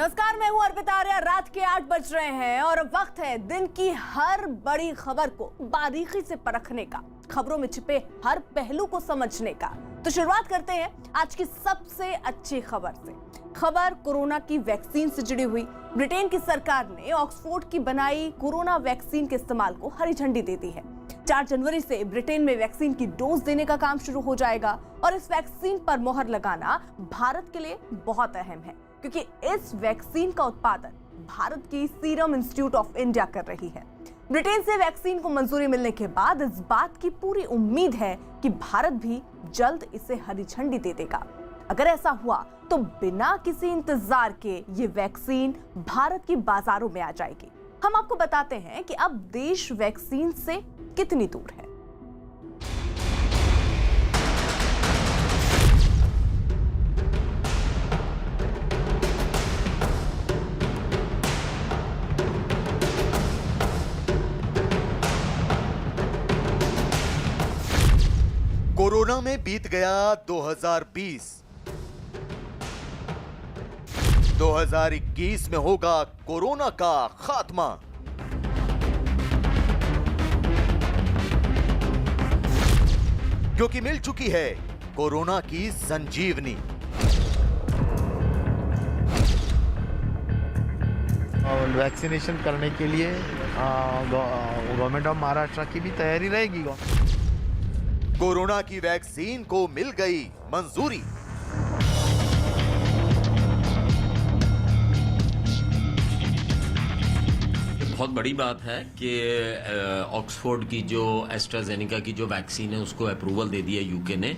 नमस्कार, मैं हूं अर्पिता आर्या। रात के 8 बज रहे हैं और अब वक्त है दिन की हर बड़ी खबर को बारीकी से परखने का, खबरों में छिपे हर पहलू को समझने का। तो शुरुआत करते हैं आज की सबसे अच्छी खबर से। खबर कोरोना की वैक्सीन से जुड़ी हुई। ब्रिटेन की सरकार ने ऑक्सफोर्ड की बनाई कोरोना वैक्सीन के इस्तेमाल को हरी झंडी दे दी है। 4 जनवरी से ब्रिटेन में वैक्सीन की डोज देने का काम शुरू हो जाएगा और इस वैक्सीन पर मोहर लगाना भारत के लिए बहुत अहम है, क्योंकि इस वैक्सीन का उत्पादन भारत की सीरम इंस्टीट्यूट ऑफ इंडिया कर रही है। ब्रिटेन से वैक्सीन को मंजूरी मिलने के बाद इस बात की पूरी उम्मीद है कि भारत भी जल्द इसे हरी झंडी दे देगा। अगर ऐसा हुआ तो बिना किसी इंतजार के ये वैक्सीन भारत की बाजारों में आ जाएगी। हम आपको बताते हैं कि अब देश वैक्सीन से कितनी दूर है। कोरोना में बीत गया 2020। 2021 में होगा कोरोना का खात्मा। क्योंकि मिल चुकी है कोरोना की संजीवनी। वैक्सीनेशन करने के लिए गवर्नमेंट ऑफ महाराष्ट्र की भी तैयारी रहेगी। कोरोना की वैक्सीन को मिल गई मंजूरी। बहुत बड़ी बात है कि ऑक्सफोर्ड की जो एस्ट्राजेनेका की जो वैक्सीन है उसको अप्रूवल दे दिया यूके ने।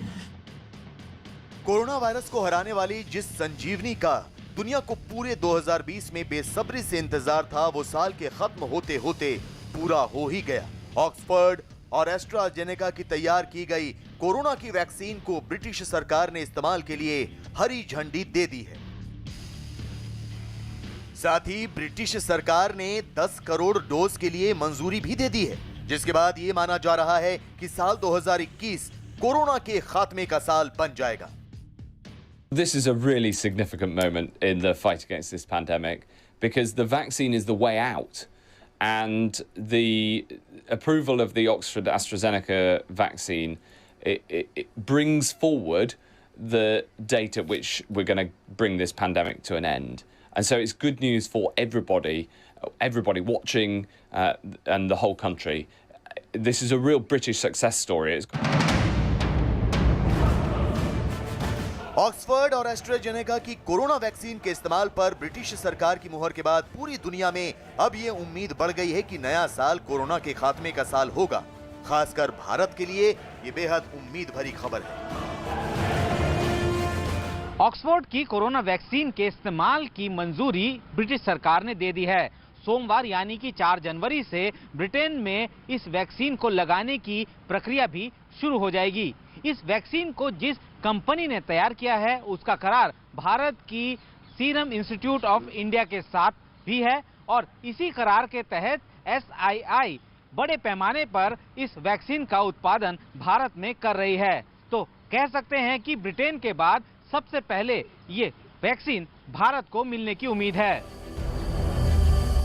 कोरोना वायरस को हराने वाली जिस संजीवनी का दुनिया को पूरे 2020 में बेसब्री से इंतजार था, वो साल के खत्म होते होते पूरा हो ही गया। ऑक्सफोर्ड और एस्ट्राजेनेका की तैयार की गई कोरोना की वैक्सीन को ब्रिटिश सरकार ने इस्तेमाल के लिए हरी झंडी दे दी है। साथ ही ब्रिटिश सरकार ने 10 करोड़ डोज के लिए मंजूरी भी दे दी है, जिसके बाद ये माना जा रहा है कि साल 2021 कोरोना के खात्मे का साल बन जाएगा। This is a really significant moment in the fight against this pandemic because the vaccine is the way out, and the approval of the Oxford AstraZeneca vaccine it brings forward the date at which we're going to bring this pandemic to an end. And so it's good news for everybody watching and the whole country. This is a real British success story. Oxford और AstraZeneca की corona vaccine के इस्तेमाल पर British सरकार की मुहर के बाद पूरी दुनिया में अब ये उम्मीद बढ़ गई है कि नया साल कोरोना के खात्मे का साल होगा। खासकर भारत के लिए ये बेहद उम्मीद भरी खबर है। ऑक्सफोर्ड की कोरोना वैक्सीन के इस्तेमाल की मंजूरी ब्रिटिश सरकार ने दे दी है। सोमवार यानी कि 4 जनवरी से ब्रिटेन में इस वैक्सीन को लगाने की प्रक्रिया भी शुरू हो जाएगी। इस वैक्सीन को जिस कंपनी ने तैयार किया है उसका करार भारत की सीरम इंस्टीट्यूट ऑफ इंडिया के साथ भी है और इसी करार के तहत SII बड़े पैमाने पर इस वैक्सीन का उत्पादन भारत में कर रही है। तो कह सकते हैं कि ब्रिटेन के बाद सबसे पहले ये वैक्सीन भारत को मिलने की उम्मीद है।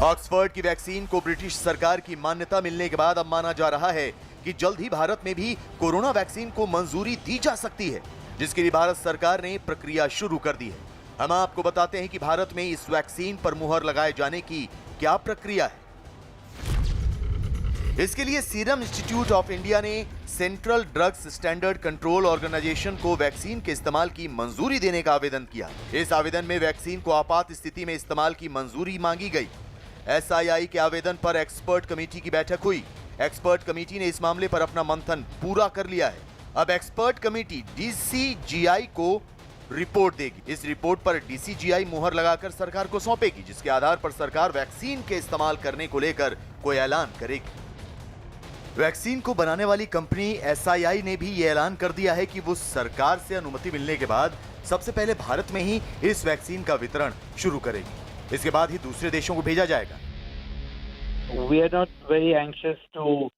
ऑक्सफोर्ड की वैक्सीन को ब्रिटिश सरकार की मान्यता मिलने के बाद अब माना जा रहा है कि जल्द ही भारत में भी कोरोना वैक्सीन को मंजूरी दी जा सकती है, जिसके लिए भारत सरकार ने प्रक्रिया शुरू कर दी है। हम आपको बताते हैं कि भारत में इस वैक्सीन पर मुहर लगाए जाने की क्या प्रक्रिया है। इसके लिए सीरम इंस्टीट्यूट ऑफ इंडिया ने Central Drugs Standard Control Organisation को वैक्सीन के इस्तेमाल की मंजूरी देने का आवेदन किया। इस आवेदन में वैक्सीन को आपात स्थिति में इस्तेमाल की मंजूरी मांगी गई। SII के आवेदन पर एक्सपर्ट कमेटी की बैठक हुई। एक्सपर्ट कमेटी ने इस मामले पर अपना मंथन पूरा कर लिया है। अब एक्सपर्ट कमेटी DCGI को रिपोर्ट देगी। इस रिपोर्ट पर DCGI मुहर लगाकर सरकार को सौंपेगी, जिसके आधार पर सरकार वैक्सीन के इस्तेमाल करने को लेकर कोई ऐलान करेगी। वैक्सीन को बनाने वाली कंपनी SII ने भी ये ऐलान कर दिया है कि वो सरकार से अनुमति मिलने के बाद सबसे पहले भारत में ही इस वैक्सीन का वितरण शुरू करेगी। इसके बाद ही दूसरे देशों को भेजा जाएगा। We are not very anxious to,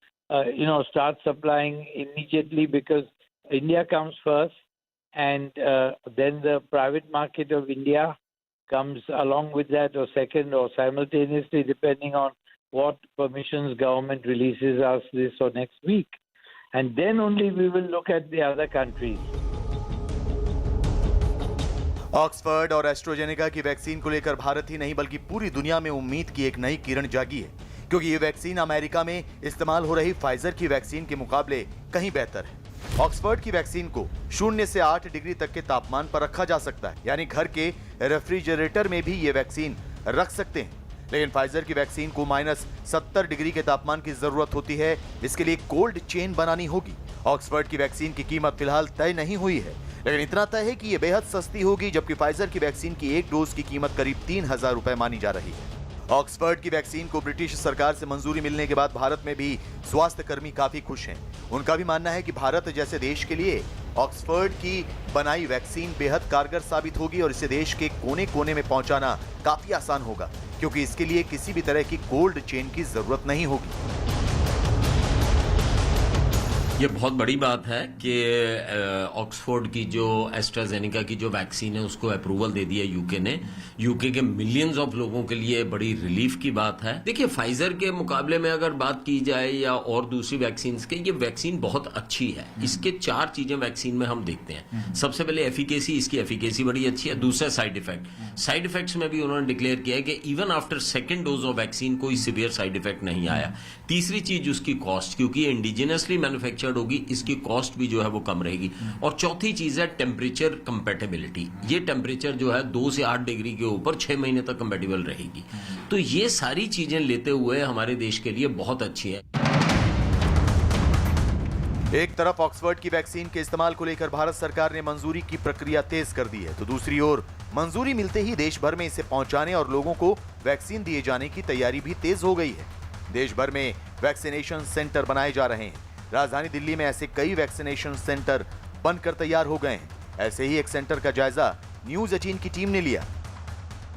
start supplying immediately because India comes first, and then the private market of India comes along with that, or second, or simultaneously, depending on what permissions government releases us this or next week. And then only we will look at the other countries. Oxford और AstraZeneca की vaccine को लेकर भारत ही नहीं बल्कि पूरी दुनिया में उम्मीद की एक नई किरण जागी है, क्योंकि ये वैक्सीन अमेरिका में इस्तेमाल हो रही फाइजर की वैक्सीन के मुकाबले कहीं बेहतर है। ऑक्सफर्ड की वैक्सीन को 0 से 8 डिग्री तक के तापमान पर रखा जा सकता है, यानी घर के रेफ्रिजरेटर में भी ये वैक्सीन रख सकते हैं। लेकिन फाइजर की वैक्सीन को -70 डिग्री के तापमान की जरूरत होती है। इसके लिए कोल्ड चेन बनानी होगी। ऑक्सफर्ड की वैक्सीन की कीमत फिलहाल तय नहीं हुई है, लेकिन इतना तय है कि ये बेहद सस्ती होगी, जबकि फाइजर की वैक्सीन की एक डोज की कीमत करीब 3000 रुपए मानी जा रही है। ऑक्सफर्ड की वैक्सीन को ब्रिटिश सरकार से मंजूरी मिलने के बाद भारत में भी स्वास्थ्य कर्मी काफी खुश हैं। उनका भी मानना है कि भारत जैसे देश के लिए ऑक्सफर्ड की बनाई वैक्सीन बेहद कारगर साबित होगी और इसे देश के कोने कोने में पहुंचाना काफी आसान होगा, क्योंकि इसके लिए किसी भी तरह की कोल्ड चेन की जरूरत नहीं होगी। ये बहुत बड़ी बात है कि ऑक्सफोर्ड की जो एस्ट्राजेनेका की जो वैक्सीन है उसको अप्रूवल दे दिया यूके ने। यूके के मिलियंस ऑफ लोगों के लिए बड़ी रिलीफ की बात है। देखिए, फाइजर के मुकाबले में अगर बात की जाए या और दूसरी वैक्सीन के, ये वैक्सीन बहुत अच्छी है। इसके 4 चीजें वैक्सीन में हम देखते हैं। सबसे पहले एफिकेसी, इसकी एफिकेसी बड़ी अच्छी है। दूसरा साइड इफेक्ट, साइड इफेक्ट्स में भी उन्होंने डिक्लेयर किया है कि even after second dose of vaccine कोई सीवियर साइड इफेक्ट नहीं आया। तीसरी चीज उसकी कॉस्ट, क्योंकि ये इंडिजिनसली मैन्युफैक्चर्ड होगी, इसकी कॉस्ट भी जो है वो कम रहेगी। और चौथी चीज है टेम्परेचर कंपेटेबिलिटी। ये टेम्परेचर जो है 2 से 8 डिग्री के ऊपर 6 महीने तक कंपेटेबल रहेगी। तो ये सारी चीजें लेते हुए हमारे देश के लिए बहुत अच्छी है। एक तरफ ऑक्सफर्ड की वैक्सीन के इस्तेमाल को लेकर भारत सरकार ने मंजूरी की प्रक्रिया तेज कर दी है, तो दूसरी ओर मंजूरी मिलते ही देश भर में इसे पहुंचाने और लोगों को वैक्सीन दिए जाने की तैयारी भी तेज हो गई है। देश भर में वैक्सीनेशन सेंटर बनाए जा रहे हैं। राजधानी दिल्ली में ऐसे कई वैक्सीनेशन सेंटर बनकर तैयार हो गए हैं। ऐसे ही एक सेंटर का जायजा न्यूज 18 की टीम ने लिया।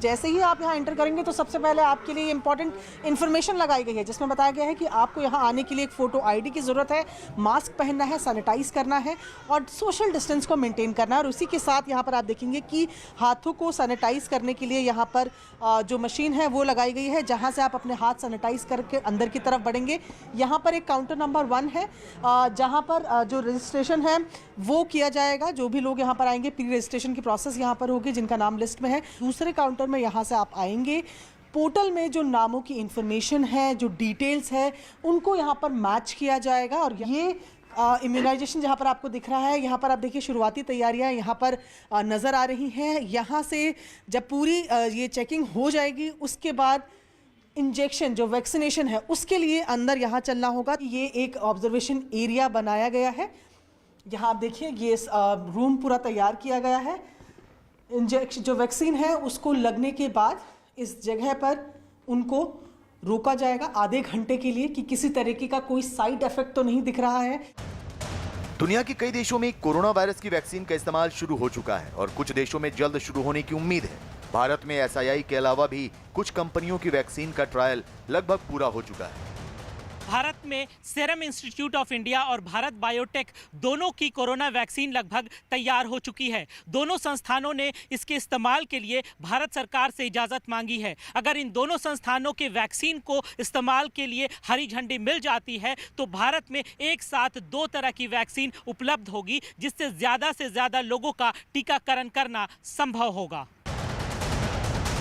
जैसे ही आप यहाँ एंटर करेंगे तो सबसे पहले आपके लिए इंपॉर्टेंट इन्फॉर्मेशन लगाई गई है, जिसमें बताया गया है कि आपको यहाँ आने के लिए एक फ़ोटो आईडी की ज़रूरत है, मास्क पहनना है, सैनिटाइज करना है और सोशल डिस्टेंस को मेंटेन करना है। और उसी के साथ यहाँ पर आप देखेंगे कि हाथों को सैनिटाइज करने के लिए यहाँ पर जो मशीन है वो लगाई गई है, जहाँ से आप अपने हाथ सैनिटाइज करके अंदर की तरफ बढ़ेंगे। यहाँ पर एक काउंटर नंबर 1 है, जहाँ पर जो रजिस्ट्रेशन है वो किया जाएगा। जो भी लोग यहाँ पर आएंगे, प्री रजिस्ट्रेशन की प्रोसेस यहाँ पर होगी, जिनका नाम लिस्ट में है। दूसरे काउंटर में यहाँ से आप आएंगे, पोर्टल में जो नामों की इंफॉर्मेशन है, जो डिटेल्स है, उनको यहाँ पर मैच किया जाएगा। और ये इम्यूनाइजेशन जहाँ पर आपको दिख रहा है, यहाँ पर आप देखिए शुरुआती तैयारियाँ यहाँ पर नज़र आ रही हैं। यहाँ से जब पूरी ये चेकिंग हो जाएगी, उसके बाद इंजेक्शन जो वैक्सीनेशन है उसके लिए अंदर यहाँ चलना होगा। ये एक ऑब्जर्वेशन एरिया बनाया गया है। यहाँ आप देखिए ये रूम पूरा तैयार किया गया है। इंजेक्शन जो वैक्सीन है उसको लगने के बाद इस जगह पर उनको रोका जाएगा आधे घंटे के लिए कि किसी तरीके का कोई साइड इफेक्ट तो नहीं दिख रहा है। दुनिया के कई देशों में कोरोना वायरस की वैक्सीन का इस्तेमाल शुरू हो चुका है और कुछ देशों में जल्द शुरू होने की उम्मीद है। भारत में SII के अलावा भी कुछ कंपनियों की वैक्सीन का ट्रायल लगभग पूरा हो चुका है। भारत में सीरम इंस्टीट्यूट ऑफ इंडिया और भारत बायोटेक दोनों की कोरोना वैक्सीन लगभग तैयार हो चुकी है। दोनों संस्थानों ने इसके इस्तेमाल के लिए भारत सरकार से इजाज़त मांगी है। अगर इन दोनों संस्थानों के वैक्सीन को इस्तेमाल के लिए हरी झंडी मिल जाती है तो भारत में एक साथ 2 तरह की वैक्सीन उपलब्ध होगी, जिससे ज़्यादा से ज़्यादा लोगों का टीकाकरण करना संभव होगा।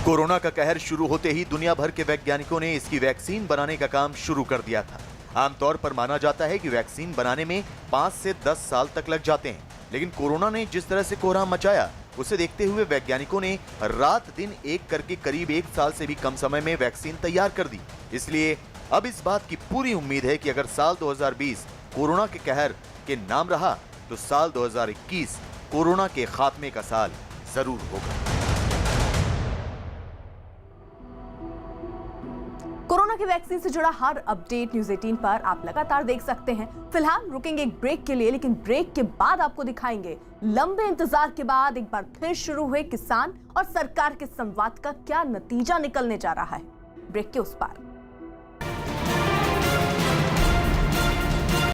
कोरोना का कहर शुरू होते ही दुनिया भर के वैज्ञानिकों ने इसकी वैक्सीन बनाने का काम शुरू कर दिया था। आमतौर पर माना जाता है कि वैक्सीन बनाने में 5 से 10 साल तक लग जाते हैं, लेकिन कोरोना ने जिस तरह से कोहराम मचाया उसे देखते हुए वैज्ञानिकों ने रात दिन एक करके करीब 1 साल से भी कम समय में वैक्सीन तैयार कर दी। इसलिए अब इस बात की पूरी उम्मीद है कि अगर साल 2020 कोरोना के कहर के नाम रहा तो साल 2021 कोरोना के खात्मे का साल जरूर होगा। कोरोना की वैक्सीन से जुड़ा हर अपडेट न्यूज 18 पर आप लगातार देख सकते हैं। फिलहाल रुकेंगे एक ब्रेक के लिए, लेकिन ब्रेक के बाद आपको दिखाएंगे लंबे इंतजार के बाद एक बार फिर शुरू हुए किसान और सरकार के संवाद का क्या नतीजा निकलने जा रहा है। ब्रेक के उस पार।